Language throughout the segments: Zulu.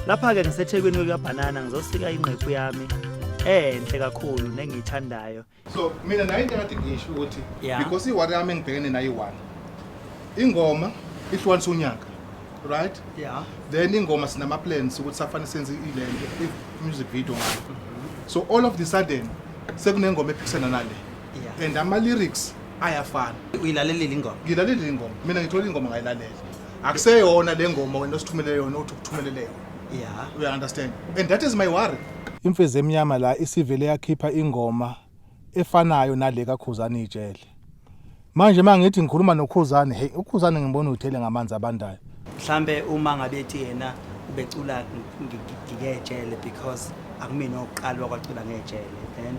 Lapha ke ngisethekwini kwekaBanana ngizosika inqephu yami enhle kakhulu nengiyithandayo. So mina nayo into engathi ngisho ukuthi Yeah. because iwari yami engibhekene nayo i1 ingoma ihlukanisa unyaka, right? Yeah. Then ingoma sinama plans ukuthi safanele senze ile music video ngayo. So all of the sudden sekunengoma ephikisana nale. Yeah. And ama lyrics ayafana. Uyilalelile ingoma. Ngilalela ingoma. Mina ngithola ingoma ngayilalela. Akuseyona le ngoma wena osithumele yona uthi ukuthumelele yona. Yeah. You understand? And that is my worry. Imfezi emnyama la isivele yakhipha ingoma efanayo nale kaKhuzani ijele. Manje mangithi ngikhuluma noKhuzani, hey uKhuzani ngibona uthele ngamanzi abandayo. Mhlambe uma ngabe ethi yena ubecula ngikejele because akumina oqala wakwacula ngejele, then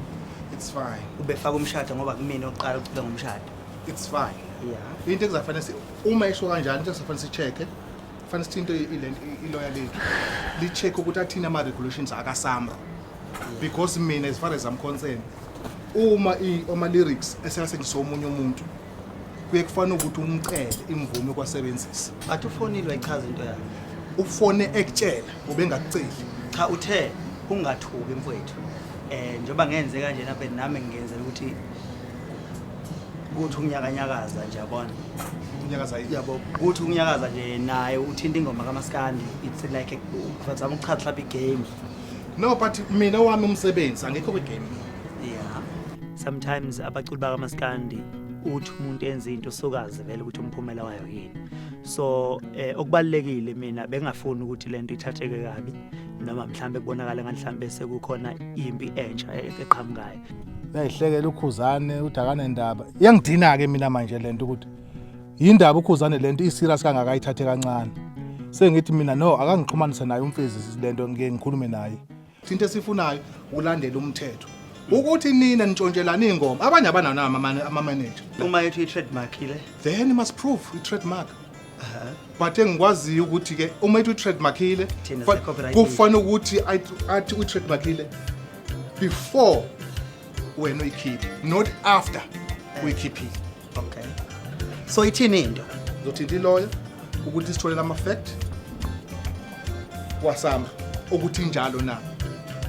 It's fine. ubefaka umshado ngoba kumina oqala ucula ngomshado. It's fine. Yeah. Into ekuzafanele uma isho kanjani into ekuzafanele sicheke. Kufanele sithinto ilawyer lethu. Li check ukuthi athina ama regulations akaSAMRO. Because mina as far as I'm concerned uma lyrics eseyasetshenziswa umunye umuntu kuye kufanele ukuthi umcele imvume kwasebenzisa. Bathi ufonile ichaza into yakhe. Ufone ekutshela ubengakuceli. Cha uthe ungathuki mfowethu. Njoba ngenze kanje lapha nami ngenzela ukuthi unyakanyakaza nje yabona. Unyakaza Yabo ukuthi unyakaza nje naye uthinta ingoma kaMaskandi. It's like ngizama ukuchaza mhlawumbe igame. No, but mina wami umsebenzi angekho kwegame. Yeah. Sometimes abaculi bakaMaskandi uthi umuntu enze into sokazi vele ukuthi umphumela wayo yini. So okubalekile mina bengafuni ukuthi lento ithatheke kabi noma mhlambe kubonakala ngathi mhlambe sekukhona impi entsha eqhamukayo. Yayihlekela uKhuzani udakana indaba. Yangidina ke mina manje lento ukuthi indaba uKhuzani lento iserious kangakayithathe kancane. Sengithi mina no akangixhumanise naye umfezi lento ngeke ngikhulume naye. Into esifunayo ulandela umthetho. Ukuthi nina nitshontshelana ingoma abanye abanawo ama manager. Uma yethi i-trademark ile Then you must prove i-trademark. But engikwazi ukuthi ke uma yethi i-trademark ile kufanele ukuthi athi i-trademark ile before when we keep, not after we keep it. Okay. So ithini into? Ngizothinta lawyer ukuthi sithole ama fact wasama ukuthi njalo na.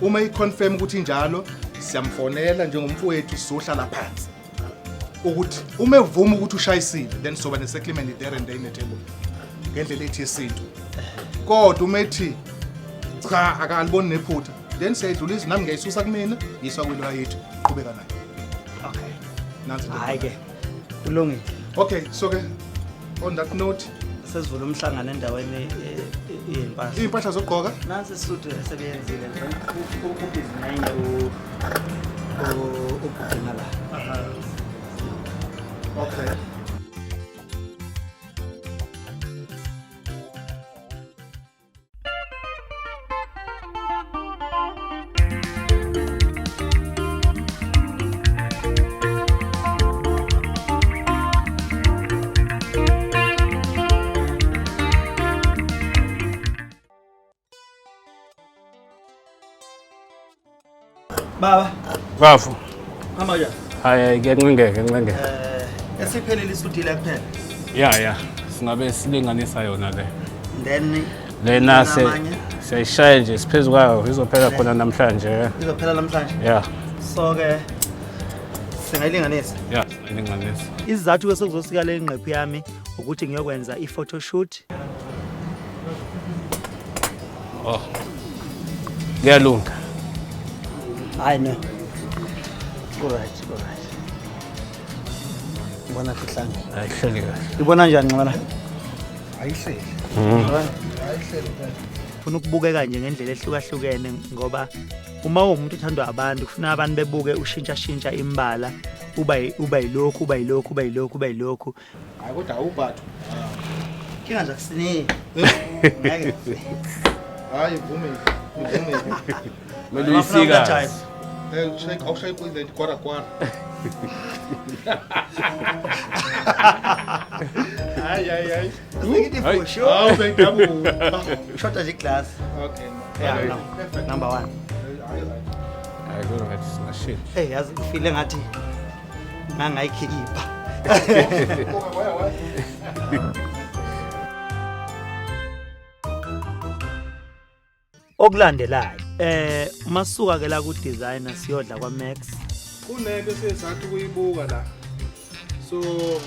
Uma iconfirm ukuthi njalo siyamfonela njengomfowethu sizohlala phansi. Ukuthi uma evuma ukuthi ushayisile then soba ne settlement there and there in the table. Ngendlela ethi yesintu. Kodwa uma ethi cha akaliboni nephutha then siyadlulisa nami ngiyisusa kumina yiswa kwelo yethu qhubeka nayo. Okay. Nansi Hayi ke. Kulungile. Okay, so ke on that note Sesivula umhlangano endaweni yempahla. impahla zokugqoka Nansi isuthu esebenzile ubhizi nanye ubhidina la. Okay. Baba, Bafu. hamba njani? Hayi ngiyancengeke. Esiphelile isudile kuphela. Yeah. Singabe silinganisa yona le. Then Lena siyayishaya nje siphezulu kwayo izophela khona namhlanje. izophela namhlanje. Yeah. So ke singayilinganisa. Yeah, silinganisa. Isizathu ke sokuzosika le ngqephu yami ukuthi ngiyokwenza i-photo shoot. Oh. Ngiyalunga. Hayi no. Alright. Ngibona kuhlange. Ayihleli kahle. Ibona njani ngibona? Ayihleli. Ayihleli. Ufuna ukubukeka nje ngendlela ehlukahlukene ngoba uma umuntu uthandwa abantu kufuna abantu bebuke ushintsha imbala uba yilokhu. Hayi kodwa awubathu. Kinga nje akusini. Ngeke. Hayi vume. Mele uyisika. Shake awushaye kule kwara. Hayi. Ngithi for sure. Oh, bengabu. Short as glass. Okay. Yeah, no. Number 1. Hayi kodwa ngashit. Hey, yazi ufile ngathi ngangayikhipa. Why? okulandelayo masuka ke la ku designer siyodla kwa Max kunento sesathi kuyibuka la so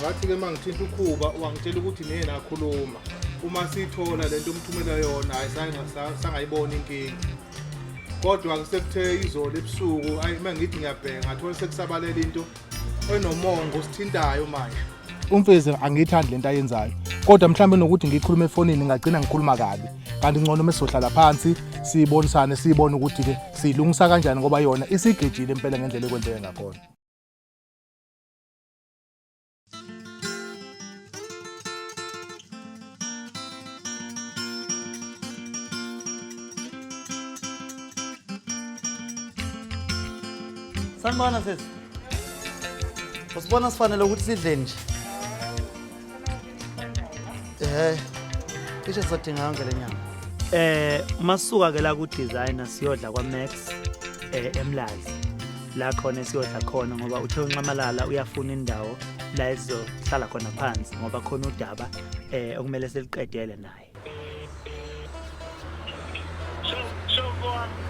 ngathi ke mangithinta ukhuba wangitshela ukuthi nina akhuluma uma sithola lento umthumela yona ayisangayibona inkingi kodwa kusekuthe izolo ebusuku ayi mangithi ngiyabheka ngathola sekusabalela into enomongo sithintayo manje umfezi angiyithandi lento ayenzayo kodwa mhlawumbe nokuthi ngikhuluma efonini ngagcina ngikhuluma kabi kanti ngcono mesohlala phansi siyibonisane siyibone ukuthi ke silungisa kanjani ngoba yona isigejile impela ngendlela ekwenzeke ngakhona Sanibona sisi. Usibona sifanele ukuthi sidle nje. Isho sadinga ngale nyanga. Masuka ke la ku designer siyodla kwa Max eMlazi. La khona siyodla khona ngoba uthe unqamalala uyafuna indawo la ezohlala khona phansi ngoba khona udaba okumele seliqedele naye.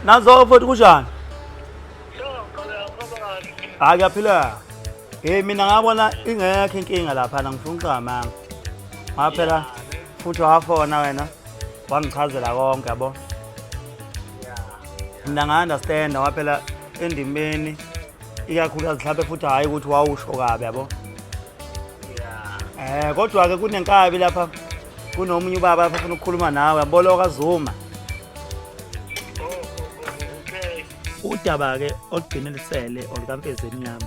Nazo futhi kunjani? Akaphila. Mina ngabona ingekho inkinga lapha ngifuna uqhama. Ngaphela futhi wafona wena. Wangichazela konke yabo. Mina nga-understand waphela endimeni ikakhulukazi mhlawumbe futhi hayi ukuthi wawusho kabi yabo. Kodwa ke kunenkabi lapha kunomunye ubaba afuna ukukhuluma nawe yabolo kaZuma. Udaba ke olugcinelisele olukaMfezeni yami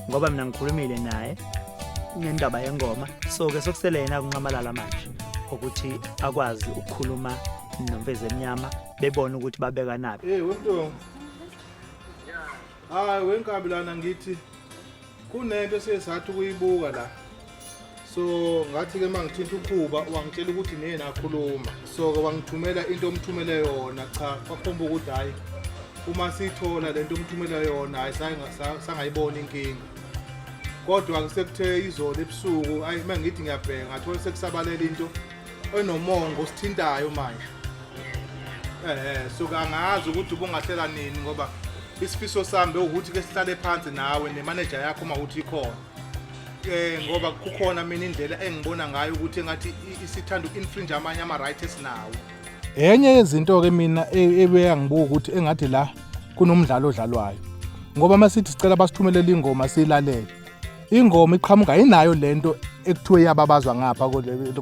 ngoba mina ngikhulumile naye ngendaba yengoma so ke sokusele yena kunqamalala manje ukuthi akwazi ukukhuluma noMfezeni yama bebona ukuthi babeka nabi wento hayi wenkabi lana ngithi kunento sesathi kuyibuka la so ngathi ke mangithinta ukhuba wangitshela ukuthi nina akhuluma so ke wangithumela into omthumele yona cha kwakhomba ukuthi hayi uma sithola lento umthumela yona ayisangayibona inkingi kodwa kusekuthe izolo ebusuku ayi mangithi ngiyabheka ngathola sekusabalela into enomongo sithintayo manje so kangazi ukuthi ubungahlela nini ngoba isifiso sami ukuthi ke sihlale phansi nawe nemanager yakho uma uthi ikhona ngoba kukhona mina indlela engibona ngayo ukuthi engathi isithanda ukinfringe amanye ama rights esinawo enye yezinto ke mina ebeyangibuka ukuthi engathi la kunomdlalo odlalwayo ngoba masithi sicela basithumelele ingoma siyilalele ingoma iqhamuka ayinayo lento ekuthiwe yababazwa ngapha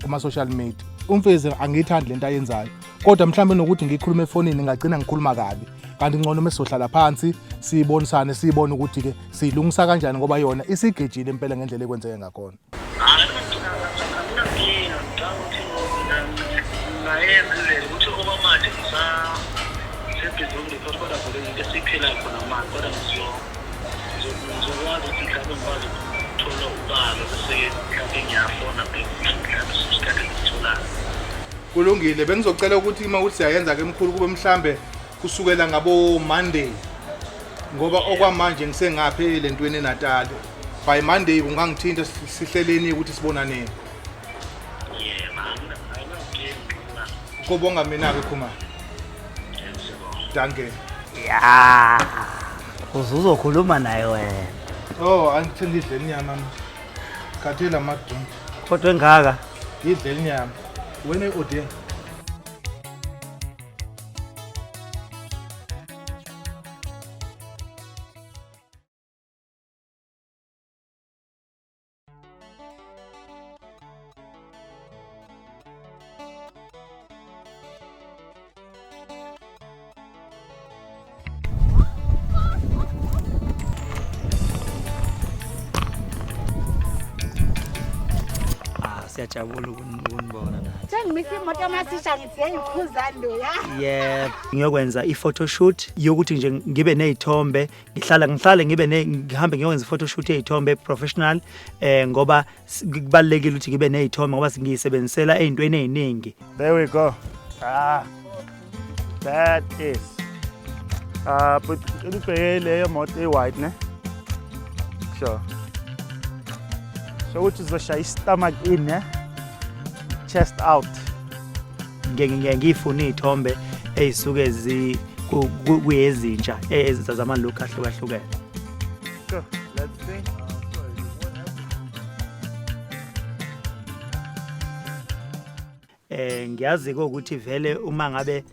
kuma social media umfezi angiyithandi lento ayenzayo kodwa mhlawumbe nokuthi ngikhuluma efonini ngagcina ngikhuluma kabi kanti ngcono mesohlala phansi siyibonisane siyibone ukuthi ke silungisa kanjani ngoba yona isigejile impela ngendlela ekwenzeke ngakhona kulungile bengizocela ukuthi uma uthi siyayenza ke emkhulu kube mhlambe kusukela ngabo Monday ngoba okwamanje ngisengaphe lentweni eNatal by Monday ungangithinta sihleleni ukuthi sibonane kubonga mina ke khuma danke ya uzokhuluma naye wena angithanda idle inyama khathela madon kodwa engaka idle inyama wena iodie siyajabula ukunibona nathi. Sengimisi imoto masisha ngithi hey Khuzani Bo ya. Yebo, ngiyokwenza i-photoshoot yokuthi nje ngibe nezithombe, ngihlale ngihambe ngiyokwenza i-photoshoot yezithombe professional ngoba kubalekile ukuthi ngibe nezithombe ngoba singiyisebenzisela ezintweni eziningi. There we go. That is. But ngibheke leyo moto e-white ne. Sure. So which is the stomach in, chest out. Ngifuna izithombe ezisuke kuyezintsha ezizama-look ahlukahlukene. Go, let's see. Ngiyazi-ke ukuthi vele uma ngabe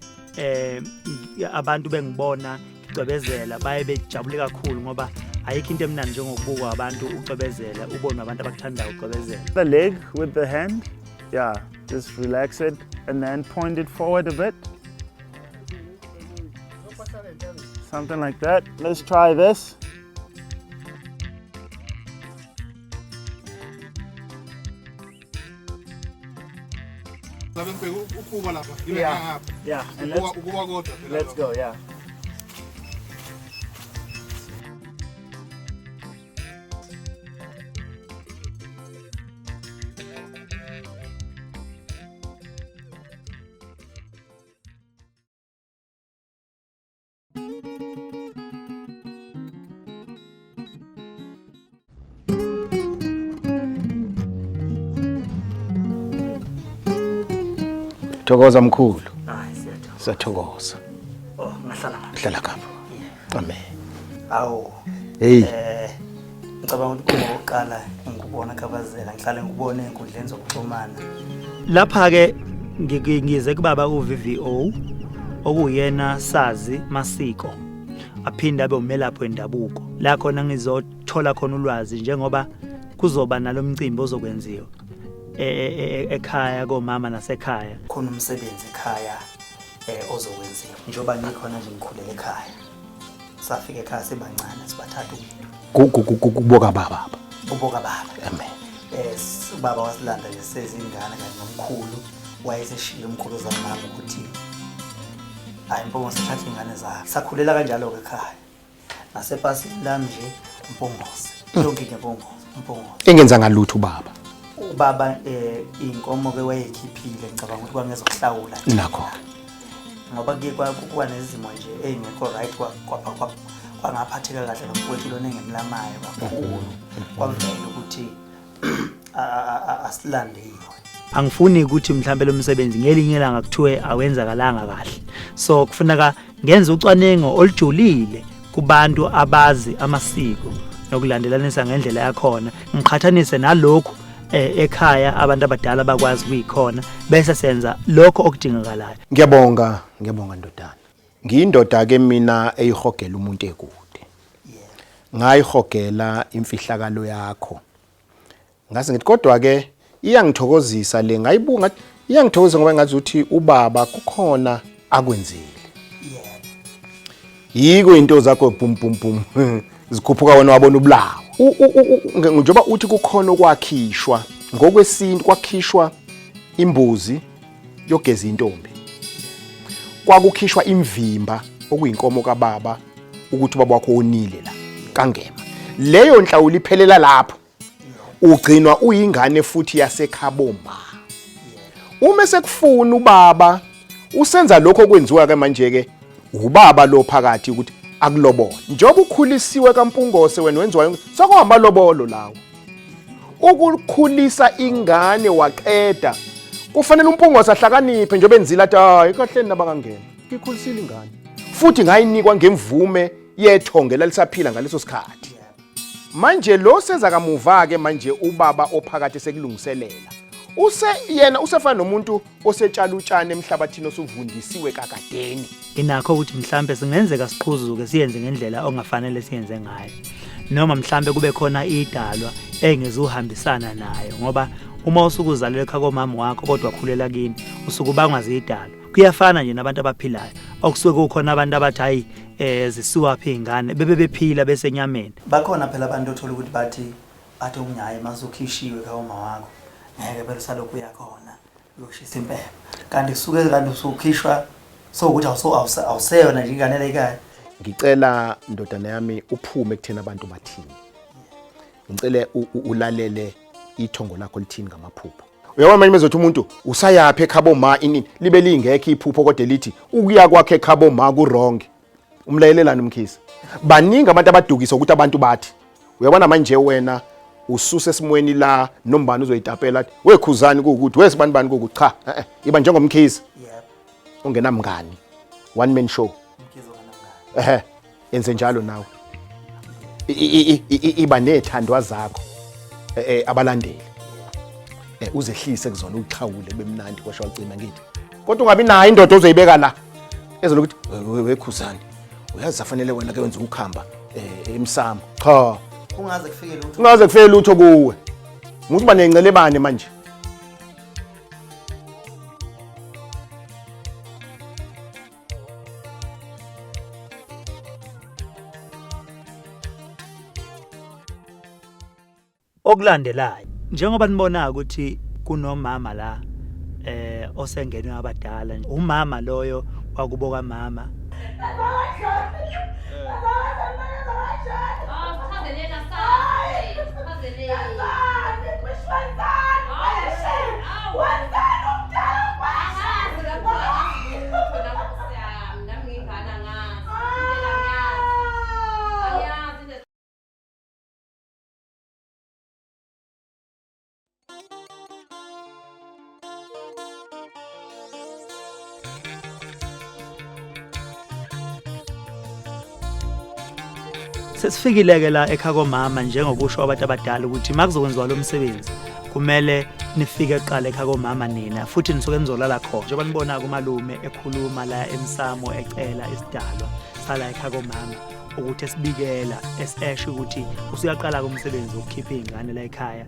abantu bengibona ngicwebezela baye bejabule kakhulu ngoba ayikho into emnandi njengokubukwa abantu ucwebezela ubone abantu abakuthandayo ucwebezela. The leg with the hand. Yeah, just relax it and then point it forward a bit. Something like that. Let's try this. Yeah, and let's go, yeah. Thokoza mkhulu. Hayi siyathokoza. Siyathokoza. Oh, ngahlala. Hlala kapho. Amen. Awu. Hey. Ngicabanga ukuthi kuma oqala ngikubona khabazela ngihlale ngikubona enkundleni zokuxhumana. Lapha ke ngize kubaba uVVO okuyena sazi masiko. Aphinda abe umelaphi wendabuko. La khona ngizothola khona ulwazi njengoba kuzoba nalomcimbi ozokwenziwa. Ekhaya komama nasekhaya khona umsebenzi ekhaya ozokwenziwa njengoba ngikhona nje ngikhulele ekhaya safika ekhaya sebancane sibathatha Kuboka baba. uboka baba Amen. Ubaba wasilanda nje sezingane kanye nomkhulu wayeseshilo umkhulu zamama ukuthi hayi mpongo sithatha ingane zakhe sakhulela kanjalo ke ekhaya nasepasini lami nje umpongose yonke into umpongose Engenza ngalutho baba. Ubaba inkomo ke wayekhiphile ngicabanga ukuthi kwangezokuhlawula Nakho. ngoba kuba nezimo nje engekho right kwangaphatheka kahle nomfowethu lona engemlamayo kakhulu kwavela ukuthi asilandiwe. Angifuni ukuthi mhlambe lo msebenzi ngelinye ilanga kuthiwe awenzakalanga kahle, so kufuneka ngenze ucwaningo olujulile kubantu abazi amasiko nokulandelanisa ngendlela yakhona ngiqhathanise nalokho ekhaya abantu abadala bakwazi kuyikhona bese senza lokho okudingakalayo. Ngiyabonga ndodana. Ngiyindoda ke mina eyihogela umuntu ekude. Ngayihogela imfihlakalo yakho. Ngase ngithi kodwa ke iyangithokozisa le ngayibunga iyangithokozisa ngoba ngathi uthi ubaba kukhona akwenzile. Yiko into zakho bum bum bum zikhuphuka wena wabona ubulawo. Njengoba uthi kukhona okwakhishwa ngokwesintu kwakhishwa imbuzi yogeza intombi. Kwakukhishwa imvimba okuyinkomo kaBaba ukuthi ubaba wakho onile la kangema. Leyo nhlawulo iphelela lapho. Ugcinwa uyingane futhi yaseKhaboma. Uma sekufuna ubaba usenza lokho okwenziwa ke manje ke ubaba lo phakathi ukuthi akulobole. Njengoba ukhulisiwe kaMpungose wena wenziwa sokuhamba lobolo lawo. Ukukhulisa ingane waqeda kufanele uMpungose ahlakaniphe njengoba enzila athi hayi kahleni nabangangena. Ngikhulisile ingane. Futhi ngayinikwa ngemvume yethongela lisaphila ngaleso sikhathi. Manje lo seza kamuva ke manje ubaba ophakathi sekulungiselela. Yena usefana nomuntu osetshala utshani emhlabathini osuvundisiwe kakadeni. Inakho ukuthi mhlambe singenzeka siqhuzuke siyenze ngendlela ongafanele siyenze ngayo. Noma mhlambe kube khona idalwa engezuhambisana nayo ngoba uma usukuzalelwe ekhaya komama wakho kodwa khulela kini usukubangwa zidalwa. Kuyafana nje nabantu abaphilayo. Okusuke kukhona abantu abathi hayi zisuka phi ingane bebephila bese enyameni. Bakhona phela abantu othola ukuthi bathi umnyayi masukhishiwe kaoma wakho. Ngeke belisalokhu yakhona yokushisa impela. Kanti kusuke kanti usukhishwa so ukuthi awuseyona nje ingane ekhaya. Ngicela ndodana yami uphume kuthena abantu bathini. Ngicela ulalele ithongo lakho lithini ngamaphupho. Uyabona manje mezothi umuntu usayaphi eKhaboma inini libe lingekho iphupho kodwa lithi ukuya kwakhe eKhaboma ku wrong. Umlayelelana umkhisi. Baningi abantu abadukisa ukuthi abantu bathi. Uyabona manje wena ususe esimweni la nombani uzoyitapela athi we Khuzani ukuthi wesibani kukuthi cha iba njengomkhisi. Yebo. Ungenamngani. one man show. Yenze njalo nawe. Iba nethandwa zakho abalandeli. Uzehlise kuzona uqhawule bemnandi kwasho wacima ngithi. Kodwa ungabi nayo indoda ozoyibeka la. Ezokuthi we Khuzani. Uyazi afanele wena ke wenza ukukhamba emsamo. Cha. Kungaze kufike lutho. Kungaze kufike lutho kuwe. Muthi ba nencelebane manje. Okulandelayo njengoba nibona ukuthi kunomama la osengenwe abadala umama loyo wakuboka mama sesifikile ke la ekhaya komama njengokusho abantu abadala ukuthi makuzokwenziwa lo msebenzi kumele nifike eqala ekhaya komama nina futhi nisuke nizolala khona njengoba nibona kumalume ekhuluma la emsamo ecela isidalwa sala ekhaya komama ukuthi esibikela esesho ukuthi usuyaqala kumsebenzi wokukhipha izingane la ekhaya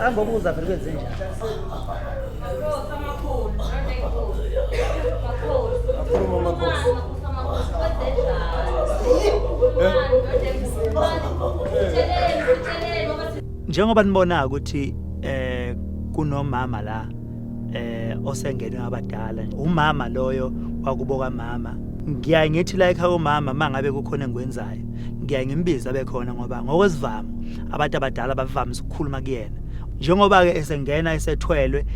Angobuza vele kwenze njani njengoba nibona ukuthi kunomama la osengenwe abadala umama loyo wakuboka mama ngiyaye ngithi la ekhaya komama mangabe kukhona engikwenzayo ngiyaye ngimbiza bekhona ngoba ngokwesivamo abantu abadala bavamise ukukhuluma kuyena njengoba ke esengena esethwelwe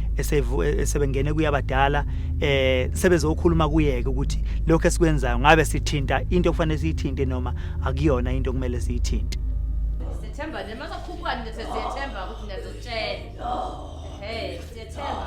esebengene kuyabadala sebezokhuluma kuyeke ukuthi lokho esikwenzayo ngabe sithinta into okufanele siyithinte noma akuyona into okumele siyithinte September nemasakhupha nje sesiyethemba ukuthi ngizotshela siyethemba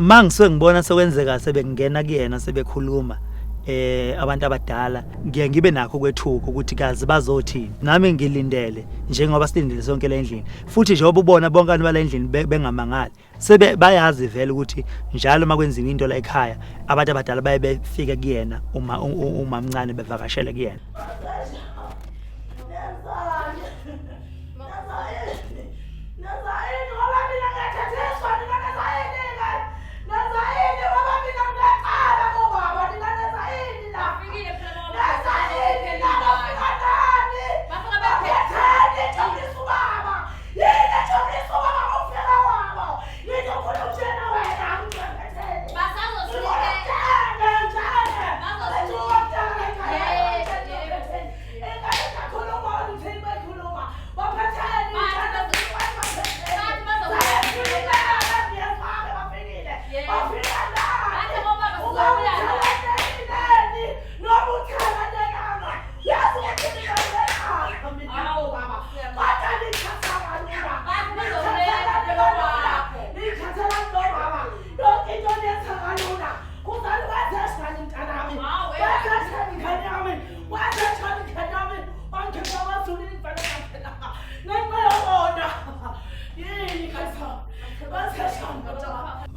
mangisuke ngibona sokwenzeka sebengena kuyena sebekhuluma abantu abadala ngiye ngibe nakho kwethuko ukuthi kazi bazothini nami ngilindele njengoba silindele sonke le ndlini futhi njengoba ubona bonke abantu bale ndlini bengamangali sebe bayazi vele ukuthi njalo makwenziwa into la ekhaya abantu abadala baye befike kuyena uma umncane bevakashele kuyena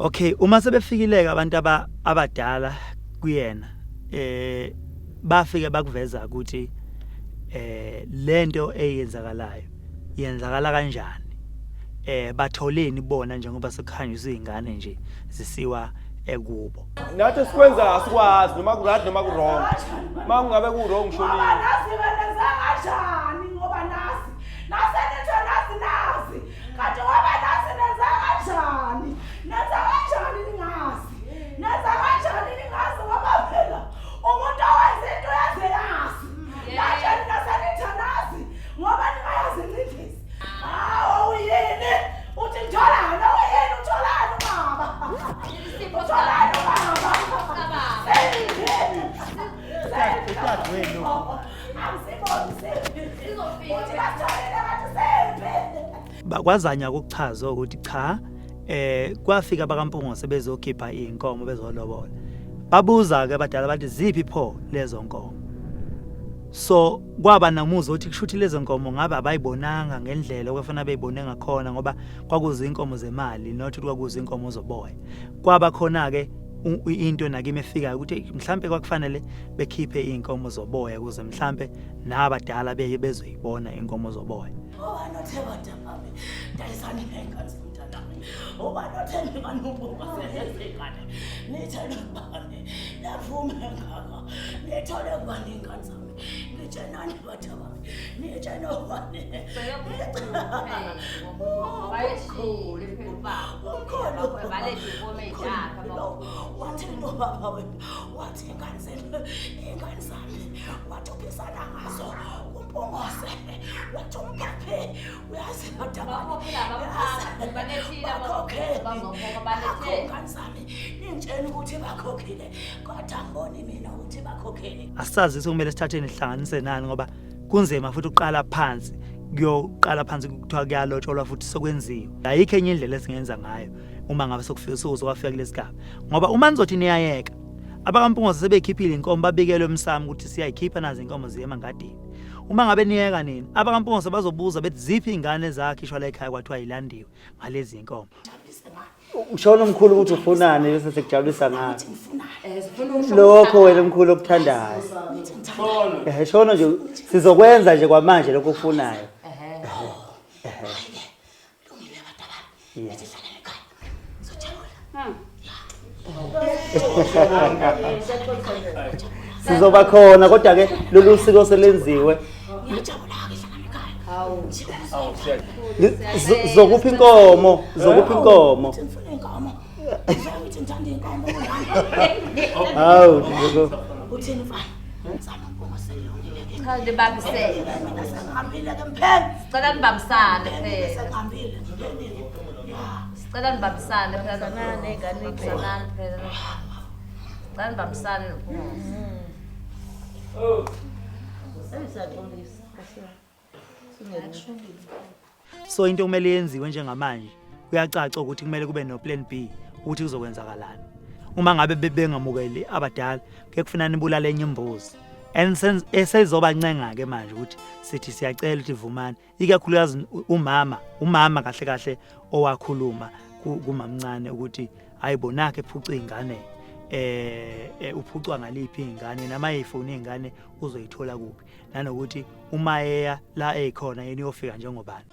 Okay, uma sebefikileka abantu abadala kuyena bafike bakuveza ukuthi lento eyenzakalayo yenzakala kanjani. Batholeni bona njengoba sekukhanyiswa izingane nje zisiwa ekubo. nathi sikwenza asikwazi noma ku-right noma ku-wrong uma kungabe ku-wrong ngishonile nasi benza kanjani ngoba nasi nasi kanti ngoba nasi nenza kanjani ningazi ngoba phela umuntu owenza into yaze yazi kanjani nasanitha nasi ngoba ningayazi nithi hawo uyini uthi ngitholana uyini utholana baba utholana baba Bakwazanya ukuchaza ukuthi cha kwafika bakampungo sebezokhipha inkomo bezolobola. Babuza ke abadala bathi ziphi pho lezo nkomo. So kwaba namuzo uthi kushuthi lezo nkomo ngabe abayibonanga ngendlela okufana beyibone ngakhona ngoba kwakuza inkomo zemali nothi kwakuza inkomo zoboya. Kwaba khona ke into nakime efika ukuthi mhlambe kwakufanele bekhiphe inkomo zoboya ukuze mhlambe nabadala beye bezoyibona inkomo zoboya. Asazi sokumele sithatheni ihlanganise nani ngoba kunzima futhi uqala phansi kuyoqala phansi kuthiwa kuyalotsholwa futhi sokwenziwa. Ayikho enye indlela esingenza ngayo uma ngabe sokufika sokwafika kulesigaba ngoba uma nizothi niyayeka abakampungo sebekhiphile inkomo babikelwe emsamo ukuthi siyayikhipha nazi inkomo ziyema ngadini. Uma ngabe niyeka nini abakampungo sebazobuza bethi ziphi ingane ezakhishwa la ekhaya kwathiwa yilandiwe ngalezi inkomo. Ngishona umkhulu ukuthi ufunani bese sekujabulisa ngathi. Lokho wena umkhulu okuthandayo. Shona nje sizokwenza nje kwamanje lokho ufunayo. Sizoba khona kodwa ke lolu siko selenziwe. Zokupha inkomo, Hawu, uthini mfana? Cha ndibambisene. Mina sengihambile ke mphela. Sicela nibambisane phela. Sengihambile. Sicela nibambisane phela nezingane nizanani phela. Sicela nibambisane Oh. So into kumele yenziwe njengamanje kuyacaca ukuthi kumele kube no plan B ukuthi kuzokwenzakalani. Uma ngabe bengamukeli abadala ke kufanele nibulale enye imbuzi. Esezoba ncenga ke manje ukuthi sithi siyacela ukuthi vumani ikakhulukazi umama kahle kahle owakhuluma kumamncane ukuthi ayibonake ephuca ingane uphucwa ngaliphi ingane nama yifuna ingane uzoyithola kuphi nanokuthi uma eya la ekhona yena uyofika njengobani.